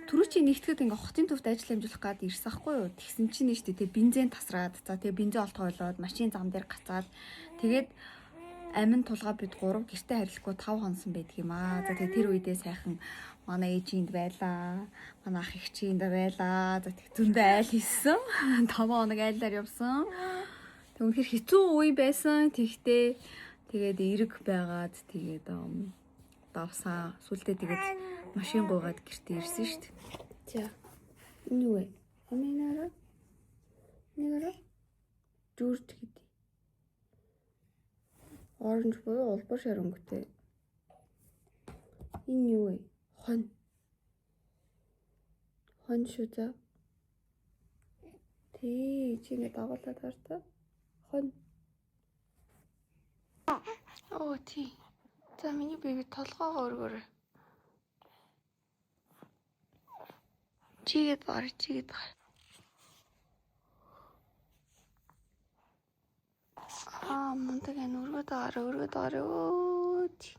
Түрүү чи нэгтгэхэд ингээ хотын төвд ажил амжуулах гад ирсэн ахгүй юу? Тэгсэн чинь нь штэ тэг бензин тасраад за тэг бензин олдох болоод машин зам дээр гацаад тэгээд амин тулгаа бид 3 гэртээ харилцахгүй 5 хонсон байдаг юм аа. За тэг тэр үедээ сайхан манай ээжинд байлаа. Манай ах эгчинд байлаа. За тэг зөндөө айл хийсэн. 5 хоног айлаар явсан. Тэг үнэхээр хэцүү үе байсан. Тэгтээ тэгээд эрэг байгаад тэгээд давсан. Сүлдээ тэгээд машин гуугаад гэртээ ирсэн шүү дээ. За. Энэ юу вэ? Аминаараа. Нэгээрээ. Жүүрч гэдэг. Оранж буюу улбар шарангуйтай. Энэ юу вэ? Хон. Хон шүү за. Тий, чи ингэ дагуулад хартай. Хон. Оо тий. За миний беби толгоогоо өргөөрэй. Чигэд баар. Мундаг ань өргөд аараа. Оо тий.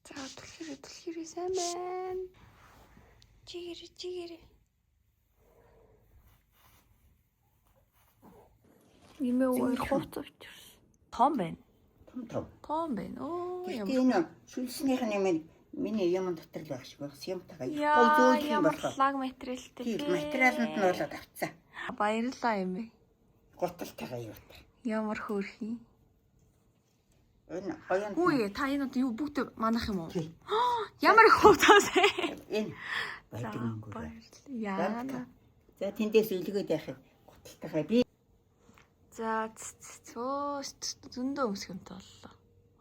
За түлхэрээ сайн байна. Чигэрэ. Нэмээ өөр хувцас очирсан. Том байна. Том байна. Оо ямар. Энэ шүлснийх нь миний юм дотор л байх шиг байна. Юмтайгаа гой зөөлх юм болох. Лаг материалтай. Тийм материалд нь болоод авцсан. Баярлалаа юм. Гуталтайгаа юу та. Ямар хөөрхий. Энэ оян. Үгүй та энэ одоо юу бүгд манах юм уу? Ямар их хувцас вэ? Энэ баярлалаа. Яа. За тэндээс илгээд яхах гуталтайгаа би. За зөндөө өмсөх юмтай боллоо.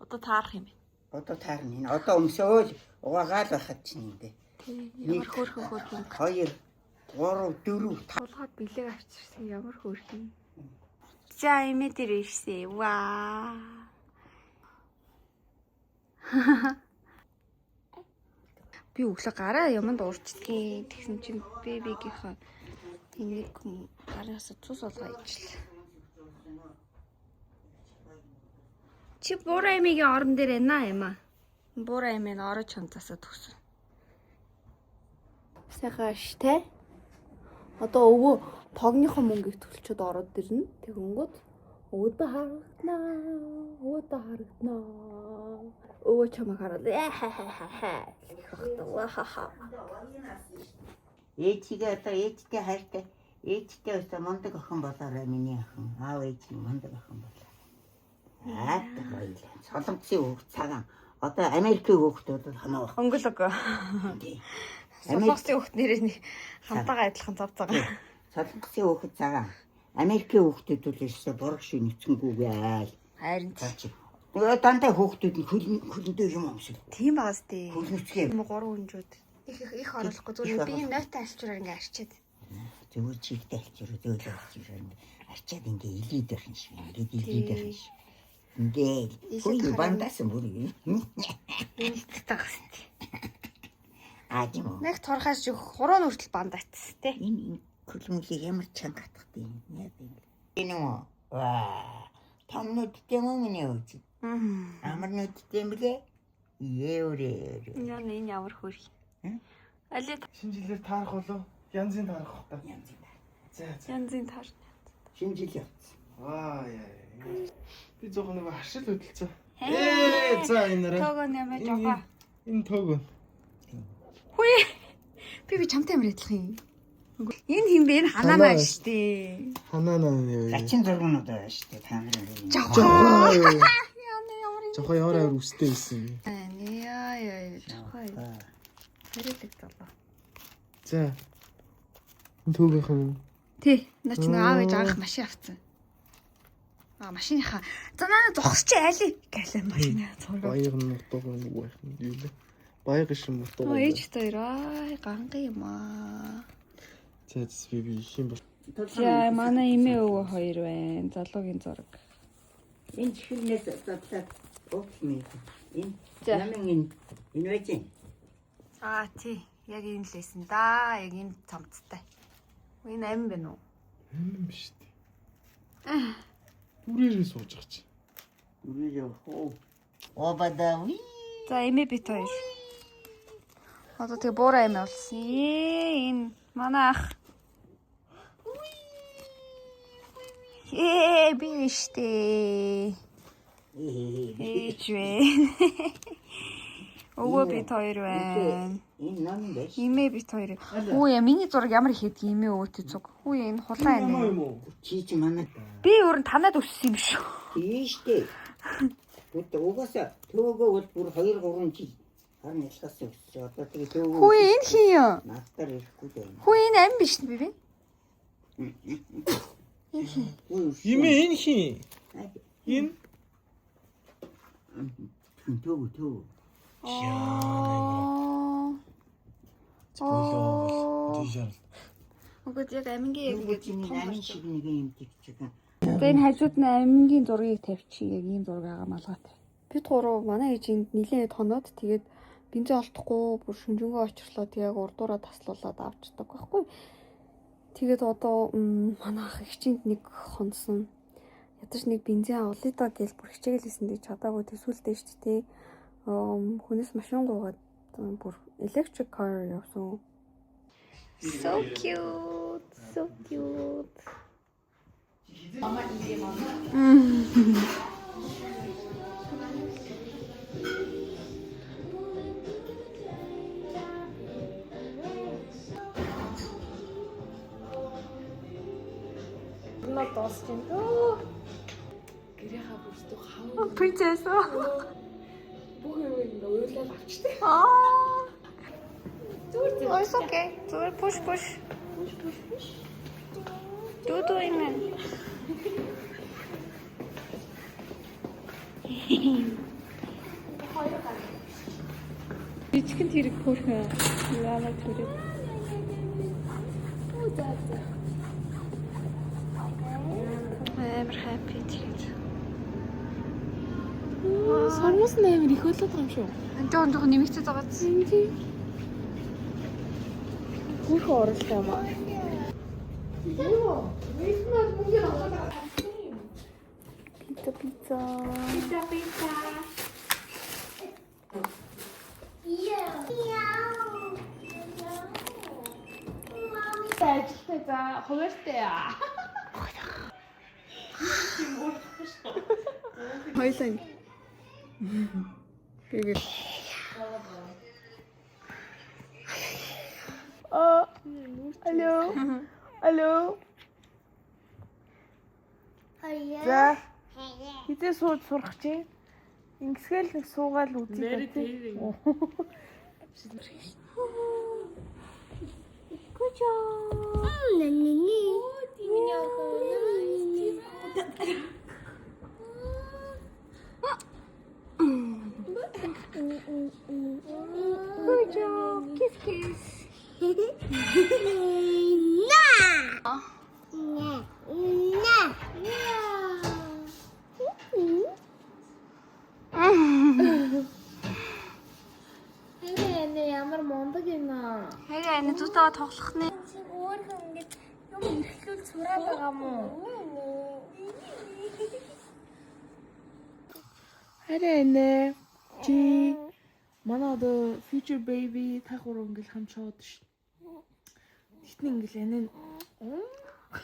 Одоо таарах юм бэ? Одоо таарна энэ. Одоо өмсөөл угаагаал байхад чинь юм бэ. Тийм. Ямар хөөрхөн. 2 3 4 5 тулгаад бэлэг авчирсан ямар хөөрхий. За эмээ дээр ирсэн. Ваа. Би өглөө гараа юмд уурчдгийг тэгсэн чинь бебигийнхаа энийг гараас цус олгоо ижлээ. Чи буруу эмигийн орон дээр байна юм аа. Буруу эмээ орож ханцаасаа төгсөн. Сайхааш те. Одоо өвөө тогныхоо мөнгөийг төлчөөд ороод ирнэ. Тэгэнгүүт өвдө харагданаа. Өвөө чамайг хараад ээжигээ одоо ээжтэй хайртай. Ээжтэй өсө мундаг охин болоорой миний охин. Аав ээж нь мундаг охин болоо. Баярлалаа. Солонгосын хүүхд цагаан. Одоо Америкийн хүүхдүүд бол ханаа баг. Өнгөлөг. Солонгосын хүүхд нэрээ нэг хамтаага адилхан завцаага. Солонгосын хүүхд цагаан. Америкийн хүүхдүүд бол өсө бурах шиг нэцгэнгүүгээ айл. Харин ч. Нөгөө дандаа хүүхдүүд нь хөлөндөө юм өмсөв. Тийм баас дээ. Хөлнөцгөө. 3 хүнжүүд. Их оруулахгүй зүгээр би нойтой алчураар ингээ арчаад. Зүгээр чигтэй алчураа зөөлөө алчураа арчаад ингээ илээд байх юм шиг. Ингээд илээд байх юм шиг. Ингээд хөл бандасан бүр юм. Илдэг тагсан тий. Тийм үү. Нэг турхаас жиг 3 нүртэл бандаац тий. Энэ хөлмөлийг ямар чанга хатгах юм яа бэ? Энэ үү? Томнуудтай юм нэ үү? Амар нүдтэй юм блэ? Яа энэ ямар хөрхий. Али шинэ жилээр таарах болов? Янзын таарах та. янзын таар. Шинэ жил явцсан. Яа. Би зөвхөн нэг харшил хөдөлцөө. За энэ нэрээ. Тоогоо нэмэж аваа. Энэ тоогоо. Хүй. Би чамтай амар адилхан юм. Энэ хин бэ? Энэ ханаанаа штэ. Ханаанаа нэ. Гачин зургуунууд байна штэ та нарын. Жохоо. Жохоо ямар үстэй байсан юм. Яа. Жохоо. Хэрэг залуу. За. Энэ тоогийнх нь. Тий, наач нэг аав ээж анх машин авсан. Машиныхаа. За наа зогсож айлээ. Гэлээ машины зураг. Баяг нь утга нэг байх юм юу. Баяг шин утга. Ээж хоёроо ганга юм аа. За би хин бол. За манай эмээ өвөө хоёр байна. Залуугийн зураг. Энэ чихнээс задлаад уучлаа. Энэ намын энэ байж. За тий, яг энэ л лээсэн да. Яг энэ цамцтай. Энэ амин байна уу? Амин биш үү? Үрээрээ сууж байгаа чи. Үрээрээ хоо. Обадави. За эмээ бит хоёр. Одоо тэгээ буурай амиа болсон. Энэ манай ах. Би штэ. Ээжвэ. Өвөө бит хоёр байна. Энэ ном биш. Имээ бит хоёр. Хүү яа миний зураг ямар их хэд имээ өөтэй зүг. Хүү яа энэ хулаа энэ. Чи ч манай Би өөр нь танаад өссөн юм шүү. тийш дээ. Тэгтээ угаасаа төөгөө бол бүр 2 3 жил харин ялгаас өссөн. Одоо тэгээ төөгөө. Хүү энэ хин юм? Надаар ирэхгүй дээ. Хүү энэ ам биш нь би. Имээ энэ хин. Энэ төөгөө. Дижал. Угд яг амингийн Ингээд чиний амин шиг нэг юм тэгчээ. Тэгээ энэ хажууд нь амингийн зургийг тавьчих. Яг ийм зураг байгаа малгайтай. Бид гурав манай ээжинд нилээд хоноод тэгээд бензин олдохгүй бүр шүнжэнгөө очрлоо яг урдуураа таслуулаад авчдаг байхгүй. Тэгээд одоо манай ах ихчинд нэг хонсон. Ядаж нэг бензин авлаа даа гэж бүр хичээгэлсэн дээ чадаагүй төсвөлтэй шүү дээ. Хүнээс машин гуугаад бүр electric car явсан. So cute. So cute. Мама игээ мама. Not Austin. Oh. Гэрээ бүрстөө хав. Princess. Бүх юм ингээ уйлаад авчтай. Зүгээр. Oh, it's okay. Зүгээр push. Push. Do имен. Бичгэн тэрэг хөөрхөн. Яагаад төрөв? Амар happy тэгээд. Сармус нээр их болоод байгаа юм шүү. Антон жоохон нэмэгцээ байгаа зү. Бүх оролтой юм аа. Pizza. Ажилтай за хуваартай аа. Хоёлаа. Гэгэл. Алло. За. Хизээ сууд сурах чинь. Ингэсгээл нэг суугаал үзье тий. Куча. Нэнэний. Good job. Kiss. Хэнэ ямар мондог юм аа. Хэгээ энэ зүтээ тоглох нэ. Өөрхөн ингэж юм ихлүүл сураад байгаа мó. Хараа нэ. Чи манай одоо future baby та гурав ингээл хамчаад ш. Тэгтэн ингээл анаа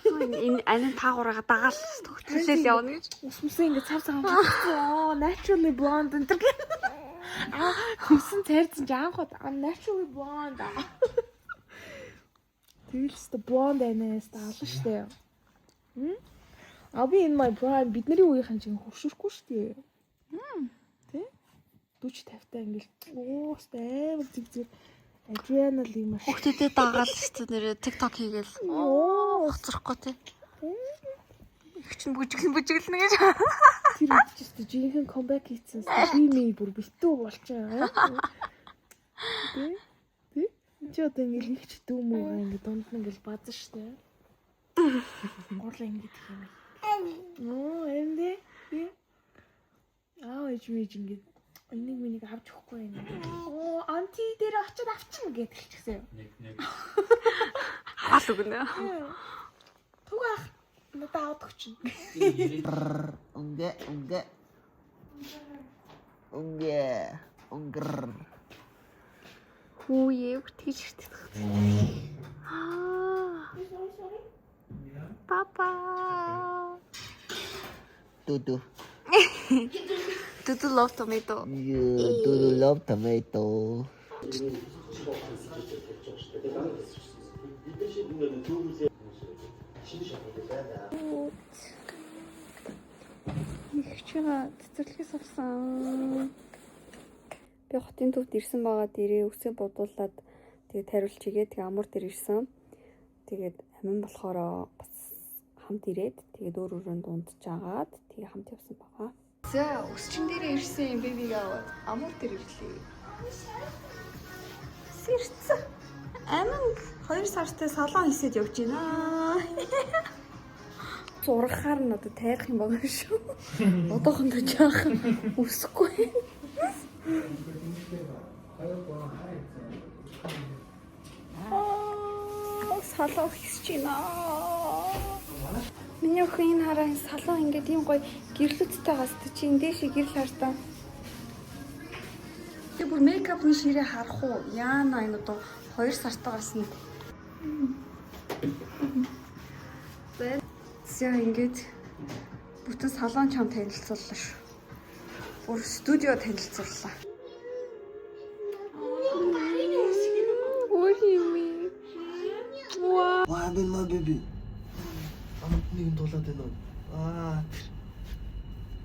Энэ анин таагуураа дагаал төгтөлөл явна гэж. усмсаа ингээд цав цав хамчсан. Naturally blonde энэ гэх. Хүсэн цайрцсан чи анхад naturally blonde. Тэгэлс blonde анаас даална штэ. I'll be in my prime бидний үеийнхэн чинь хөвшөрөхгүй штэ. Тэ? 40 50 ингээл амар зүг adrenaline маш. Хүүхдүүдэд дагаал шүү дээ нэрээ TikTok хийгээл. Хоцрохгүй тий. Их чинь бүжиглэн гэж. Тэр үчигтэй жинхэнэ comeback хийсэн. Би мэй бүр битүү болчихоо. Тэ? Тэ? Чи одоо ингээл их ч дүү муугаа ингээд дунд нь ингээл базар штэ. Гурлаа ингээд юм. Эмдэ. Ээж ингээд энийг минийг авч өгөхгүй юм. Анти дээр очиод авчихна гэж хэлчихсэн. Нэг. Хаал үгнэ. Тугаах. Надад аваад өгч. Унгэ. Хүүе үтгэж ирдэг. Папа. Дуду. Dudu love tomato. Дуду love tomato. Ихчээ цэцэрлэгээс авсан. Би хотын төвд ирсэн байгаа дээрээ өсөө бодуулаад тэгээд тариулж игээ тэгээд амуур дээр ирсэн. Тэгээд амин болохоор бас хамт ирээд тэгээд өөр өөрөнд унтжаагаад тэгээд хамт явсан байгаа. За өсчин дээрээ ирсэн бэбиг аваад амуур дээр ирлээ. Сэрцээ. Амин 2 сартай салон хийсэд явж байна. Зургахаар нь одоо тайрах юм байгаа шүү. Одоохондоо жаахан өсөхгүй. Салон хийсэж байна. Миний охин энэ хараа салон ингээд ийм гоё гэрлүүдтэй гасдаг чи энэ дэшээ гэрэл хартаа. Би бүр мейкапны ширээ харах уу? Яана энэ одоо 2 сартаа гарсан. За ингээд бүтэн салон чам танилцууллаа шүү. Бүр студио танилцууллаа. What do you mean? Wow. What happened, my baby? Амт нэг юм дулаад байна уу?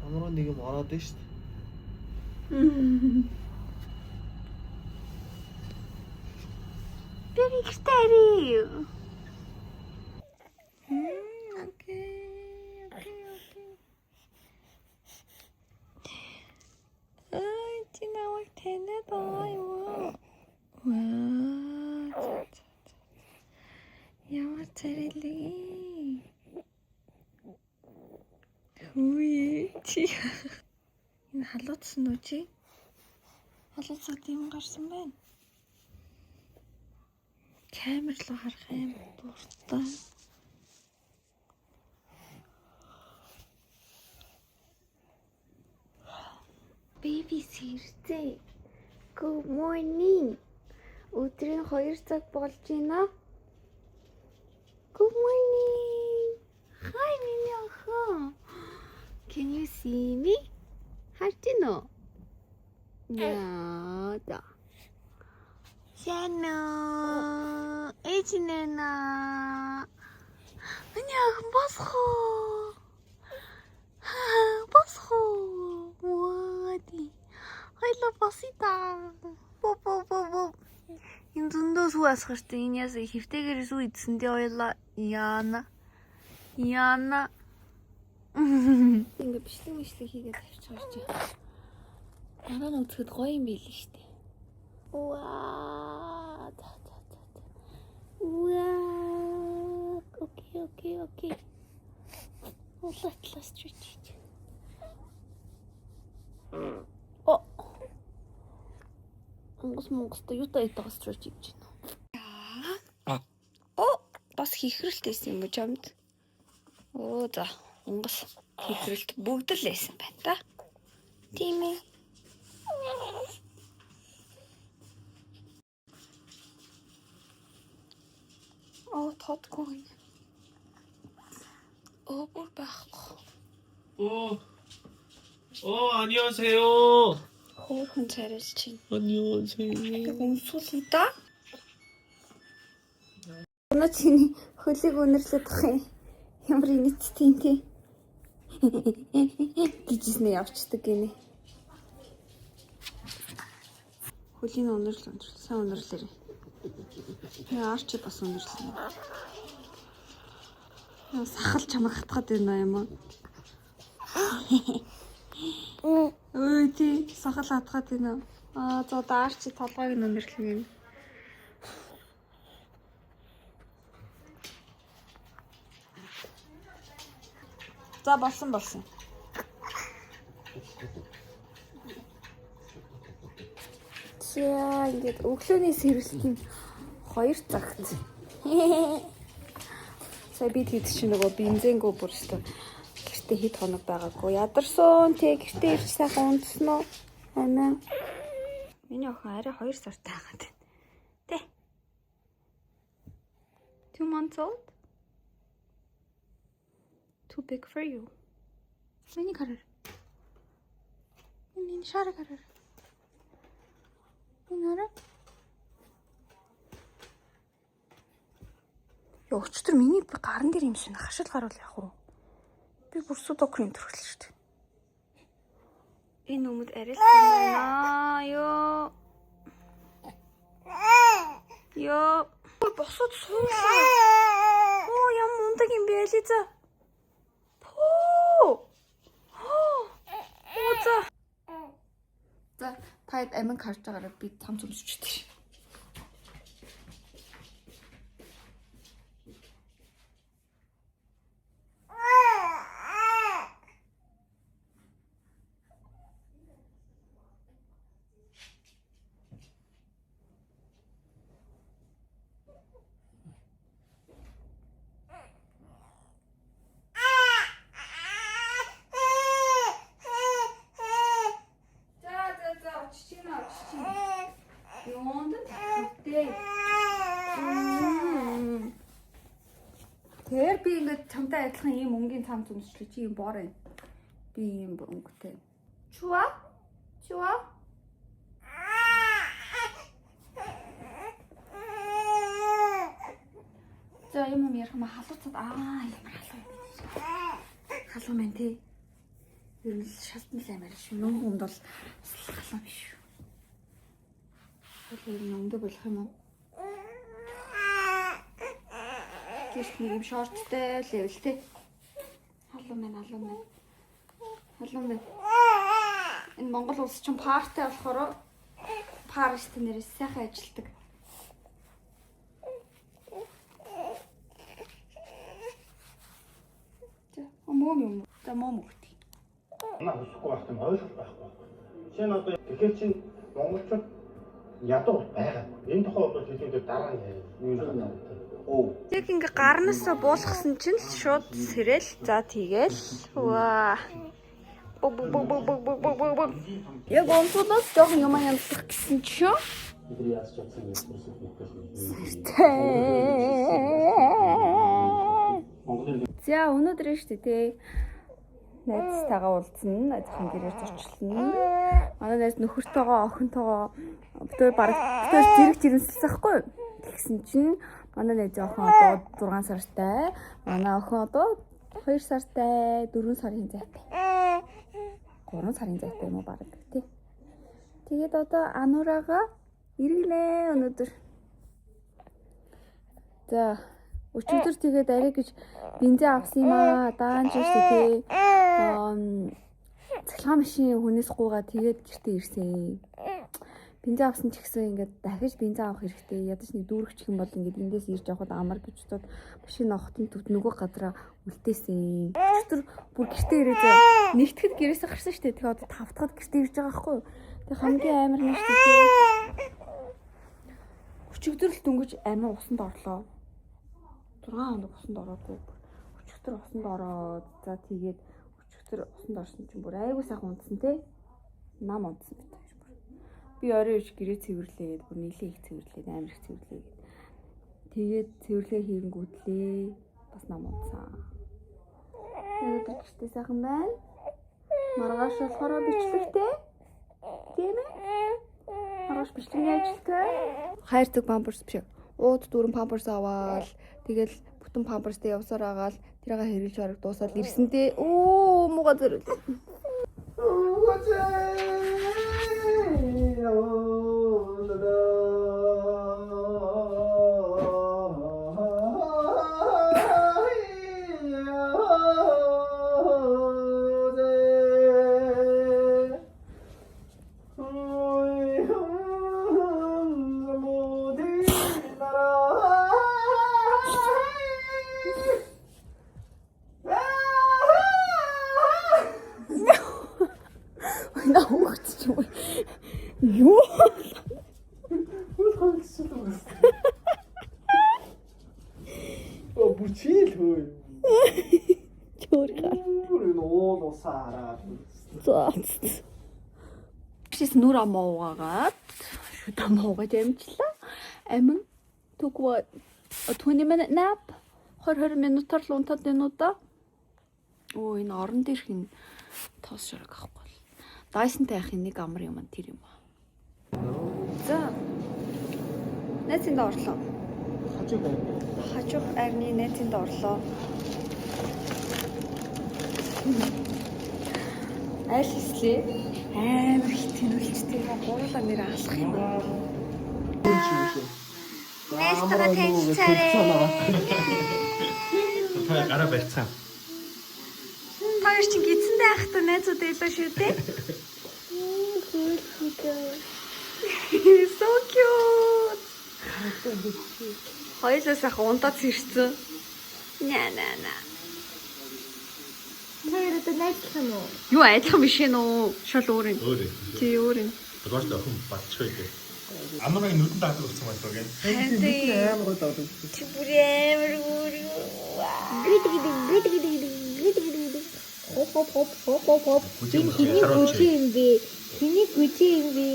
Амраа нэг юм ороод байна шүү дээ. Baby steady. Okay. Ай, чинаваг тэнэд аа. Ваа. Ямар царилээ. Үе чи. Энэ халуутсан уу чи? Халуутсаг тийм гарсан байна. Камер руу харах юм дуртай. Baby сэрцээ. Good morning. Өдрийн 2 цаг болж байна. Good morning. Hi, миний охин. Can you see me? Харж байна уу? Яа. Шана. Эжнэна. Миний охин босхоо. Босхоо. Вади. Хайла басита. Бо. Энэ зөндөө сүү асгартай энэ ясаа хөвтэйгээр сүү идсэндээ ойлаа. Яана. Ингээ бичлэг хийгээд авчих чи. Манай нүцгэд гоё юм байл шүү дээ. Ваа. Ваа. Окей. Улаатлаа стрэч. О. Монгостой юутай ятагас стрэч хийж байна. О, бас хихрэлтэйсэн юм уу чамд? Оо за, монгос хихрэлт бүгд л байсан байна та. Тийм ээ. Оо, тодгүй. Оо, бүр байхгүй. 안녕하세요. Хөөхөн царайч чинь. 안녕하세요. Өмсүүлээ да. Өнөө чиний хөлийг өнөрлөд ах юм. Ямар инэттэй тий. Гижснээ явцдаг гинэ. Хөлийн өнөрлөл сайн өнөрлөөрэй. Яар чи бас өнөрлөө. Сахал чамайг хатгаад байна юм уу? Ой тий сахал хатгаад байна. За даар чи толгойг нь өнөрлөө. За болсон. За ингээд өглөөний сэрвэлт нь 2 цагт. Сая бид хэд чи нөгөө бензингөө бүр өстө гэртээ хэд хоног байгаагүй. Ядарсан тий гэртээ ирж сайхан унтсан уу? Амин. Миний охин арай 2 сартай байгаад байна. Тэ. 2 months old. Too big for you. Миний караар. Миний шар караар. Инара. Яа өчтөр миний гарын дээр юм шиг хашил гарвал яах вэ? Би бүр судокрын төрөл шүү дээ. Энэ өмд арай л байна. Ёо. Ёо. Босоод суугаа. Оо ям мундаг юм бэ Лиза. Оо. Оо за. За таад амин харж байгаараа би цам цөмсчихдээ. Тэр би ингээд чамтай адилхан ийм өнгийн цам зүмсчлээ чи ийм боор юм. Би ийм өнгөтэй. Чуа? Чуа? За юм ярих юм халууцаад ямар халуу юм бэ? Халуу мэн тий. Ер нь шалтан л амар шүү. Нүүн хүнд бол халуу биш шүү. Тэр нь өмдө болох юм уу? Нэг юм шорттэй левелтэй. Халуу мэн. Энэ Монгол улс чинь партай болохоор парштай нэрээс сайхан ажилдаг. Мөн өгтий. Наа хүсэхгүй байх юм ойлгох байхгүй. Жишээ нь одоо тэгэхээр чинь монголчууд ядуу байгаа. Энэ тухай бол хэлэхдээ дараа нь ярина. Тэг ингээ гарнасаа буулгасан чинь л шууд сэрэл. За тэгэл. Ваа. Яг онцлог жоохон юм ямлах гэсэн чинь. За өнөөдөр нь шүү дээ. Найзтайгаа уулзсан, найзхан гэрээр зурчлана. Манай найз нөхөртөөгөө, охинтойгоо бүтээр зэрэг жирэмсэлсэн байхгүй юу? Тэгсэн чинь манай найз охин одоо 6 сартай, манай охин одоо 2 сартай, 4 сарын зайтай. 3 сарын зайтай юм уу баг тий. Тэгээд одоо ануураагаа ирэглээ өнөөдөр. За өчигдөр тэгээд арай гэж бензин авсан юм аа. Даанч шүү тий. Цахилгаан машин хүнээс гуугаа тэгээд гэртээ ирсэн. Бензин авсан ч гэсэн ингээд дахиж бензин авах хэрэгтэй. Ядаж нэг дүүрэгч юм бол ингээд эндээс ирж явхад амар гэж бодоод машин хотын төвд нөгөө газараа үлдээсэн. Өчигдөр бүр гэртээ ирээд нэгтгэд гэрээсээ гарсан шүү дээ. Тэгээд одоо тавтахад гэртээ ирж байгаа байхгүй юу? Тэг хамгийн амар нь шүү дээ. Өчигдөр л дөнгөж амин усанд орлоо. 6 хоног усанд ороогүй. Өчигдөр усанд ороод за тэгээд өчигдөр усанд орсон чинь бүр айгүй сайхан унтсан те. Нам унтсан бит. Би орой ич гэрээ цэвэрлээд бүр нийлээ их цэвэрлээд амар их цэвэрлээ. Тэгээд цэвэрлээ хийнгүүтлээ. Бас нам унтсан. Тэгээд гэртээ сайхан байна. Маргааш болохоор бичлэгтэй. Тийм ээ. Маргааш бичлэгийн ажилтай. Хайрцаг памперс биш. Ууд дүүрэн памперс аваад тэгэл бүтэн памперстэй явсаар агаал тэрийг хэрглэж бараг дуусаад ирсэндээ мууга зэрэг. Юу? Бүчил хөөе. Чөөрхөр. Ноо сараа. Чис нүр амуугаад шүд амуугаад ямчлаа. Амин түгwa 20-minute nap 20 минутаар л унтаад байна уу да? Оо энэ орон дээрх энэ тоос шараг авахгүй л. Дайсантай ах нэг амар юм тэр юм аа. За. Нэтэнд орлоо. Хажуу арны нэтэнд орлоо. Аль хэслээ? Амар их тэнүүлчтэй юм гурлаа нэр алах юм. Нэстага тэнцээрээ. Та гараа барьцаа. Хоёр чинь гидсэндээ ахтай найзууд байлаа шүү дээ. So cute. Хоёулаас ах унтаад ирсэн. На. Хоёр одоо найзлах юм уу? Юу адилхан биш ээ нөө. Шал өөр юм. Өөр. Тий өөр юм. Тэгвэл охин батчихгүй дээ. Амрын нүдэн даадаг болсон байна гэн. Амар гоо даа. Чи бүр амар өөр юу. Хоп. Хиний гүчи юм бэ?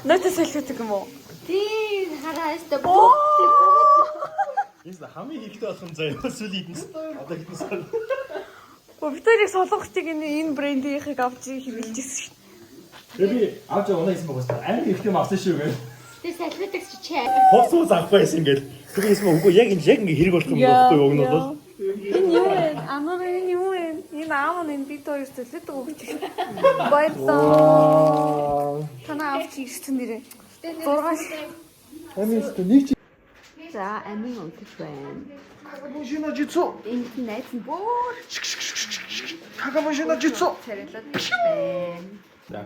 Натаа солиодаг юм уу? Тий, хараа өстө. Энэ хамгийн хэрэгтэй болох юм заяа сүлийн эднэс. Одоо эднэс. Битэрийг солонгочтыг энэ брендийнхийг авч хэрэгжилжсэн шүү. Би авч унаа хийсэн байгаа шүү. Амар хэрэгтэй юм авсан шүү гэ. Тий, салбитагч чи. Хосуу завхаа хийсэн гэл. Тэгээ юм үгүй яг ингэ хэрэг болох юм болохгүй өгнөд бол. Энэ юу вэ? Амар энэ юу вэ? Энэ аав нь бид хоёр төлөд өгч. Баярлалаа. Танаа авч ирсэн нэрээ. 6. Амист нэг За, амин унтаж байна. Кагабушина жицу. Энд найз нь бүр Кагабушина жицу. царайлаад байна. За.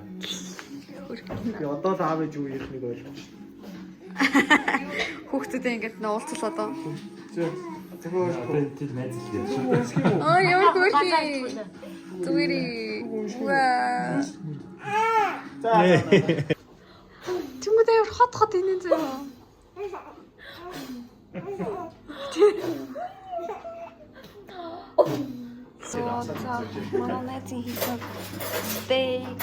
Би одоо л аав ээж юу ярих нэг ойлгож. Хүүхдүүдээ ингэж уулзал одоо. Тэгэхээр тэр найз л ярьж. Аа, ямар гүйлээ. Зүгээрээ. Ваа. За. Тэнгүүд амар хот инээ заяа. За, манай найзын хийсэн стейк.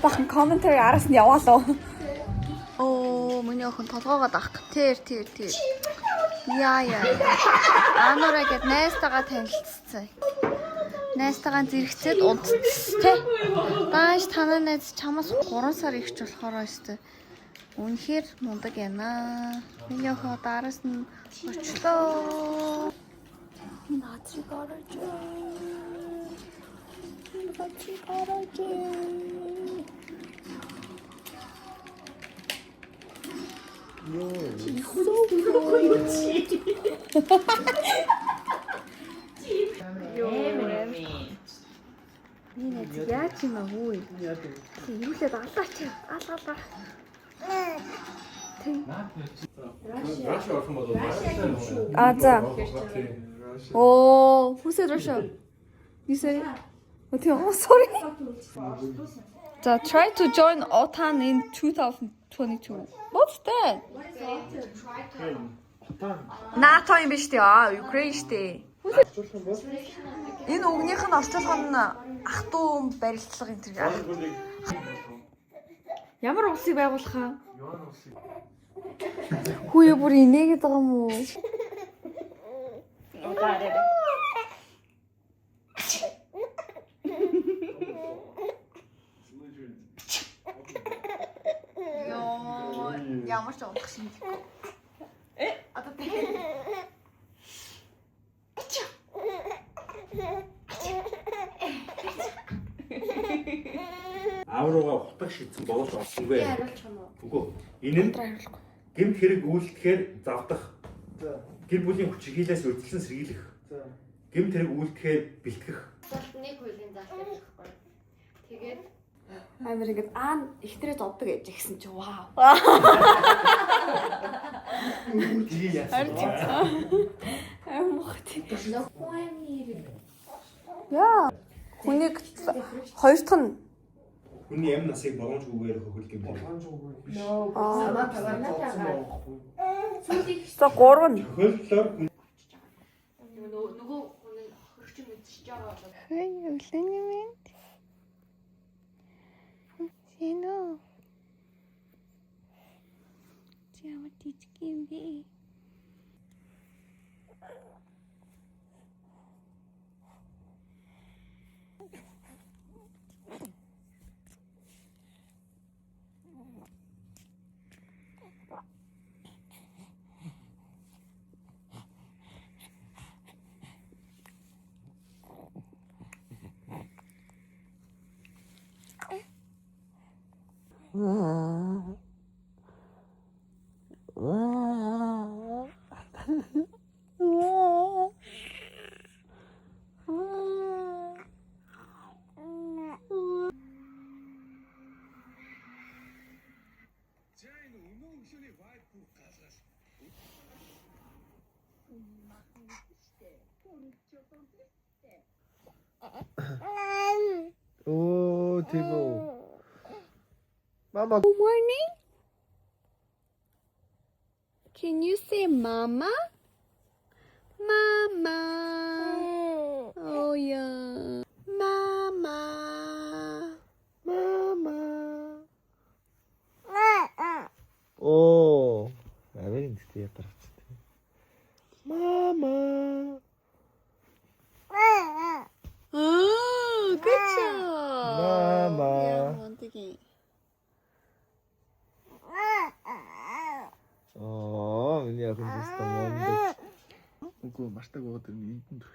Бахан комментари араас нь яваалаа. Оо, миний охин толгоогоо даах. Тэр. Яа. Анураа гэд найстайгаа танилцсан. Найстайгаа зэрэгцээд унтцтэй. Тааш танаа найз чамаас 3 сар ихч болохоор өстэй. Үнэхээр мундаг яана. Миний охин араас нь очлоо. Наатриг орож. Энэ яаж юм аа хүү? Ирүүлээд алаач. Алаа. За. Oh, who said Russia? You said it? Oh, sorry. So, try to join OTAN in 2022. What's that? НАТО юм биш үү? Украин штэ. Энэ үгнийх нь орчуулах нь ах トゥ барилдлага энэ төр. Ямар улсыг байгуулах аа? Хүүе бүр инээгээд байгаа юм уу? Ямар ч унах шинжлэхгүй. Одоо тэг. Аавруугаа хутаг шийдсэн боловч олсонгүй. Үгүй. Энэ нь гэмт хэрэг үйлдэхээр завдах. Гэр бүлийн хүч хилээс үрдэлсэн сэргийлэх. Гэмт хэрэг үйлдэхээр бэлтгэх. Нэг хуулийн заалт байхгүй. Тэгээд Амар ингэж ихтрээ зовдөг гэж ихсэн чи вау. Амхт. Яа. Хүнийг хоёр дахь нь Хүний амь насыг боломжгүйгээр хөхөлг юм байна. за 3 нь. Хөхөлтлөөр Нөгөө хүн хөрчин мэдчихэж байгаа бол Хөөе, өглөөний мэнд. Сэнэ. Чамд тичгэн би. Oh, Timo. Mama. Good morning. Can you say mama? Mama. Oh yeah. Mama. Mama. Oh. Наверное, ты это. Mama. Oh, good job. Mama. Yeah, 어떡해. Oh, миний охин тест мондөг. Үгүй мартаг байгаа тэр эдэн төрх.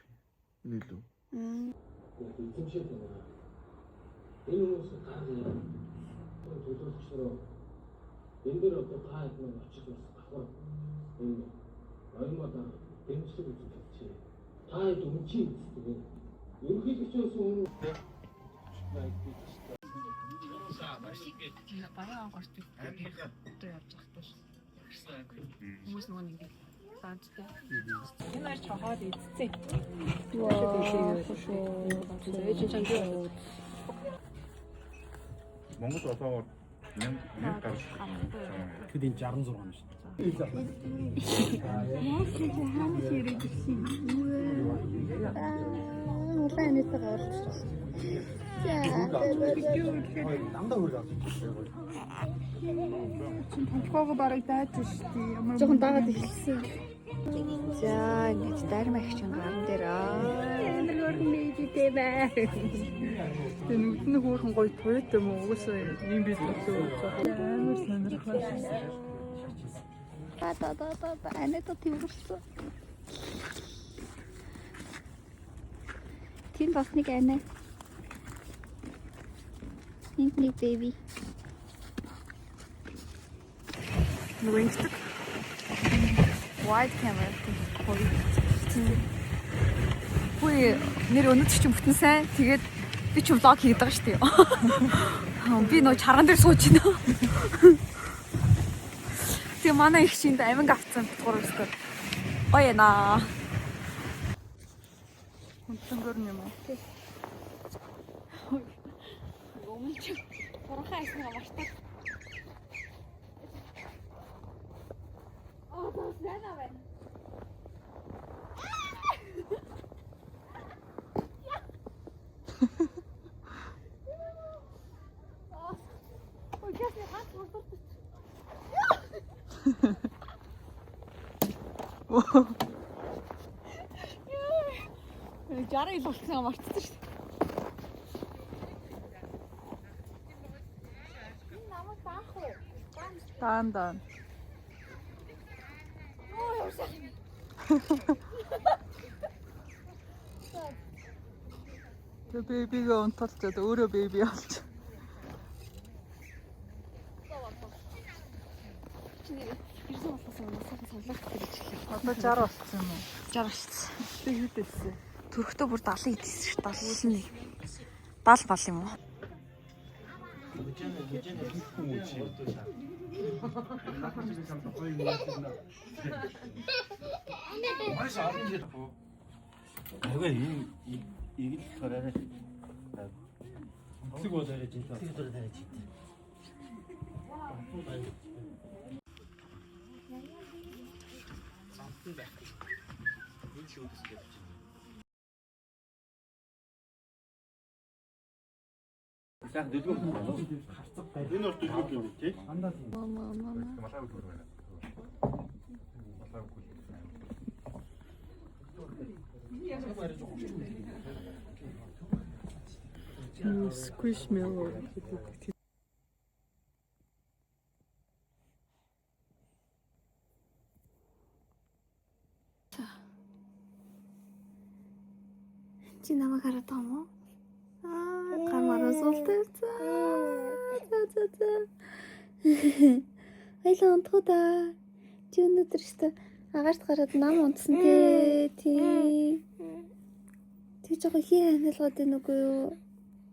Энэ илүү. эзэмшээд байна. Энэ хүмүүс гаргая. Төлөвлөгчрөө энэ дээр одоо та хэд очиж бас давхар энэ оймоо дэмжлэг үзүүлчих. Та хэд үнчийн үздэг. Ерөнхийлөгчөөс өмнө бараа гарч ирдэг. Одоо явж байгаа шүү. Хүмүүс нөгөө нэг заадтай. Энэ аж хахаад эцсэн. Монгол одоогоор 1000 гаруй. тэгэд энэ 66 он шүү. Толгоогоо бараг дайж шүү дээ. Ямар Жохон дагаад эхэлсэн. За, ингэж дарим агчин гарн дээр өнөр нийттэй бай. Тэр нүдний хөөрхөн гоё туйт юм уу? Угсаа юм биш үү? Амар сонирхол. анаа төвөрсөн. Тин бас нэг анаа. Нэг baby. Нүгэнцэг. Wide camera гоё. Хөөе, нэр өнөдч ч бүтэн сайн. Тэгээд би ч влог хийгээд байгаа шүү дээ. Би нөө чарган дээр сууж байна. Тэгээ манай их шинд амин авцсан битгуур өсгөө. Ой яна. Хүнтэнгөр юм уу? Өмнө ч хурахан айснаа мартаа. Тос яна байна. Ой, ясны хат мартаа. Жара ил болсон мартсан шүү дээ. Намайг таах уу? Даан даан. Тэ бэбигээ унталчаад өөрөө бэби болж. Ирсэн болохоос сайхан сонлох гэж хэлээ. Одоо 60 болсон юм уу? 60 болчихсон. Тэ хэд хэлсэн? Төрөхдөө бүр 70 идсэн шүү дээ. 70 бол юм уу? Ага энэ ийг л хараарай. Цэг бол арай жинтэй. Цэг бол арай жинтэй. Сайн дэлгүүр байна. Харцаг байл. Энэ бол дэлгүүр юм тий. Андаа. Squishmallow. Чи намайг хараад байгаа юм уу? Гамаар суултаа. За. Айлаа онтгода. Чи өнөөдөр өстө агаарт гараад нам унтсан тий. Ти жоо хий хангалгаад байна уу юу?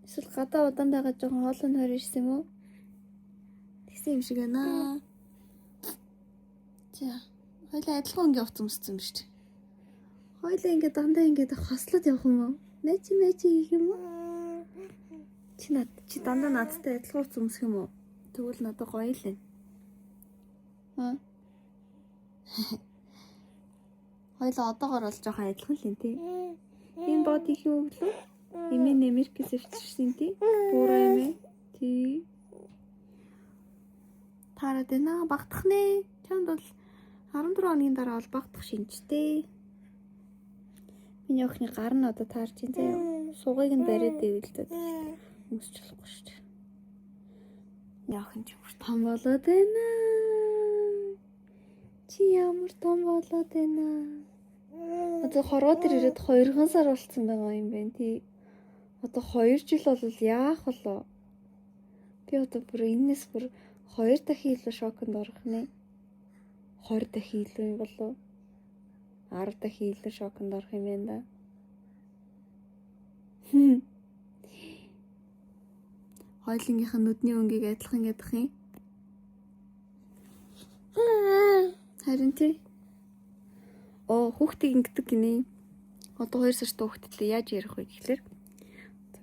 Эсвэл гадаа удаан байгаа жоохон хоолой нойр ирсэн юм уу? Тэгсэн юм шиг байна. За. Хойлоо адилхан ингээ уцсан өмссөн биз дээ. Хойлоо ингээ дандаа ингээ хослоод явах юм уу? Мэчи хийх юм уу? Чи дандаа надтай адилхан уцсан өмсөх юм уу? Тэгвэл надад гоё л байна. Хойлоо одоогоор бол жоохон адилхан л юм тий. Энэ бод их юм өглөө. Эмээ нэмэркээс өвчсөн тий. Буруу эмээ. Тий. Тараад байна. Багтах нэ. Чамд бол 14 хоногийн дараа бол багтах шинжтэй. Миний охины гар нь одоо таарч ин заяа. Сугыг нь бариад дэвэлдээд өмсч болохгүй шүү дээ. Миний охин ч бүр том болоод байна. Чи ямар том болоод байна. Одоо хорвоо дээр ирээд 2 сар болцсон байгаа юм байна тий. Одоо 2 жил бол яах болоо. Би одоо бүр энэс бүр 2 дахин илүү шоконд орох нэ. 20 дахин илүү юм болоо. 10 дахин илүү шоконд орох юм байна да. Хойлонгийнх нь нүдний өнгийг адилхан ядах юм. Харин тий. Хүүхдийг ингэдэг гинэ. Одоо 2 сартай хүүхдтэй яаж ярих вэ гэхлээр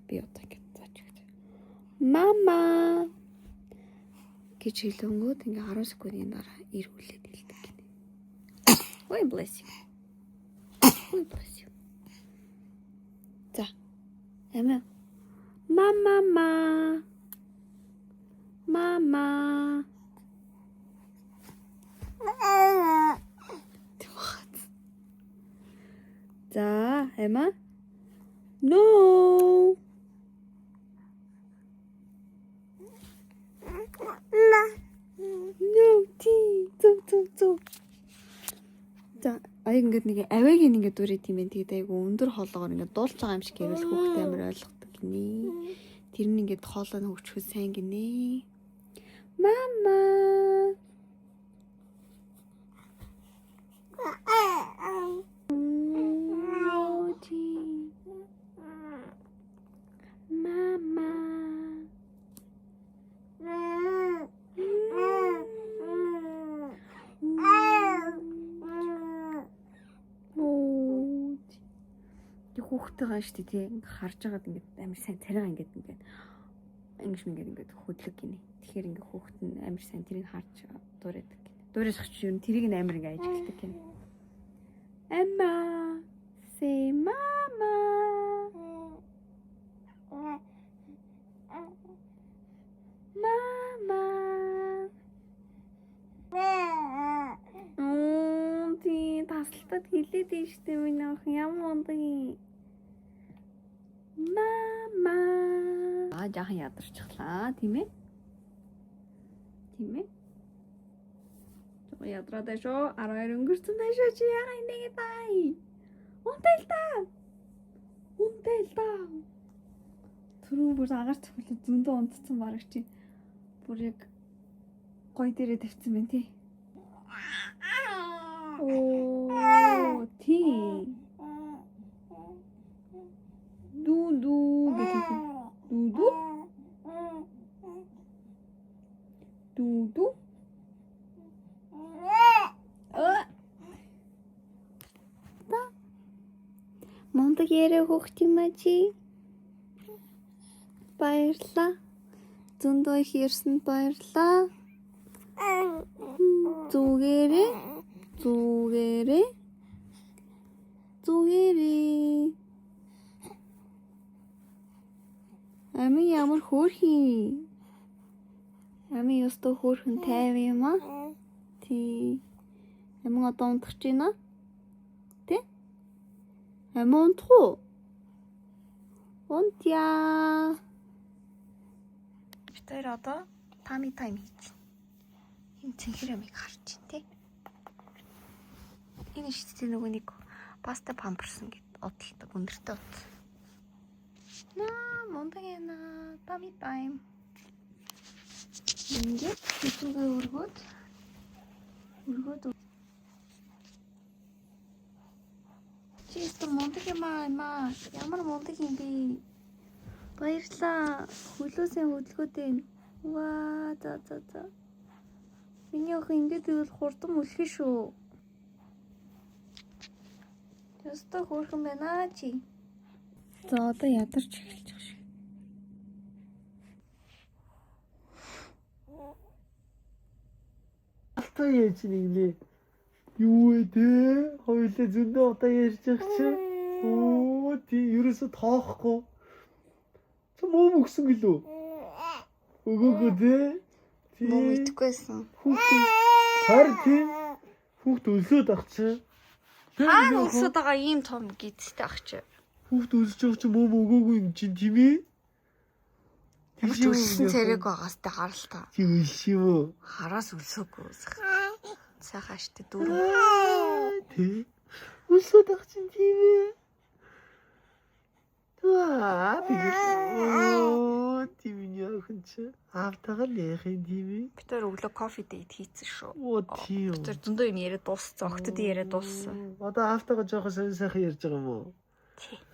би одоо ингэ заач гэж. Мама гэж хэлэнгүүт ингээ 10 секундын дараа эргүүлээд хэлдэг гинэ. Ой bless you. Ой bless you. За. Эмээ. Мама. За, Эмма. No. No, тий. Зүг. За, ингээд нэг авиг ингээд дүрээд юм байна. Тэгээд айгу өндөр хоолоогоор ингээд дуулж байгаа юм шиг ярил хүүхдээ амар ойлгодог гинэ. Тэр нь ингээд хоолой нь хөвчхөө сайн гинэ. Мама. Хүүхдтэйгаа штэ тий харж байгаад ингээд амар сайн царайгаа ингээд ингээд хөдлөг гинэ. Тэгэхээр ингээд хүүхд нь амар сайн тэрийг харж дуурайдаг гинэ. Дуурайх ч юм тэрийг нь амар ингээд ажигладаг гинэ. Emma, say mama. Mama. Тий тасалтад хэлээд байна штэ миний охин ямар ундаг юм. Мама. Жаахан ядарчихлаа, тийм ээ? Жоо ядраад шүү. 12 өнгөрсөн байна шүү. Чи яага энийг бай. Унтал та. Түрүү бүр агаар цохол зөндөө унтцсан бараг чи. Бүр яг гой дээрээ тавьсан байна тий. Тий. Ду гэдэг. Ду. Мондаг яриа хөөхт юм а чи. Баярлалаа. Зөндөө их ирсэнд баярлалаа. Зүгээрээ. Зүгээрээ. Зүгээрээ. Ами ямар хөөрхий. Ами ёстой хөөрхөн тайв юм аа. Тий. Ами одоо унтах гэж байна. Тэ? Ами унтах уу? Унтъя. Тэр одоо тами тайм хийж байна. Энэ цэнхэр амиг харж байна те. Энэ шүү дээ нөгөө нэг паста памперсон гэд одолдог өндөртэй бод. Наа мондаг яна тами тайм. Ингээд хэвчээ өргөд. Чист мондаг юм аа. Ямар мондаг юм бэ? Баярлалаа. Хөлөөсөө хөдөлгөөтэй. Ваа за. Миний охин ингэж ивэл хурдан үлхэ шүү. Яста хөөрхөн байна чи. За одоо ядарч эхэлж байгаа шүү. Алтаа яаж нэглээ? Юу вэ те? Хоёулаа зөндөө удаа ярьж байгаа чи. Оо тий ерөөсө тоохгүй. Чи муу мөксөн гэлөө? Өгөөгөө те? Муу итгэвсэн. Хүүхдээ харин тий хүүхд өлсөд ах чи. Хаана өлсөд байгаа ийм том гидстэй ах чи. Хүүхд өлсөж байгаа чи муу өгөөгүй юм чинь тийм ээ? Ямар ч өлсөн царайг байгаас тэ гаралтаа. Чи өлс юм уу? Хараас өлсөөгүй. Сайхан штэ дүүрэн. Тий. Өлсөд ах чинь тийм ээ? Таа оо тийм яахан чи. Автагаа яахын тийм ээ? Би тэр өглөө кофе дейт хийцэн шүү. Оо тийм. Тэр зөндөө юм яриад дууссан. Октод яриад дууссан. Одоо автагаа жоохон сонь сайхан ярьж байгаа юм уу? Тий. Аа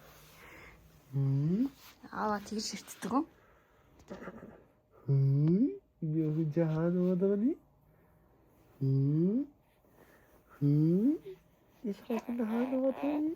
Аваа тэгж ширтдэг юм. яахан чи хаана удагны? Ишхэ хаана удагны?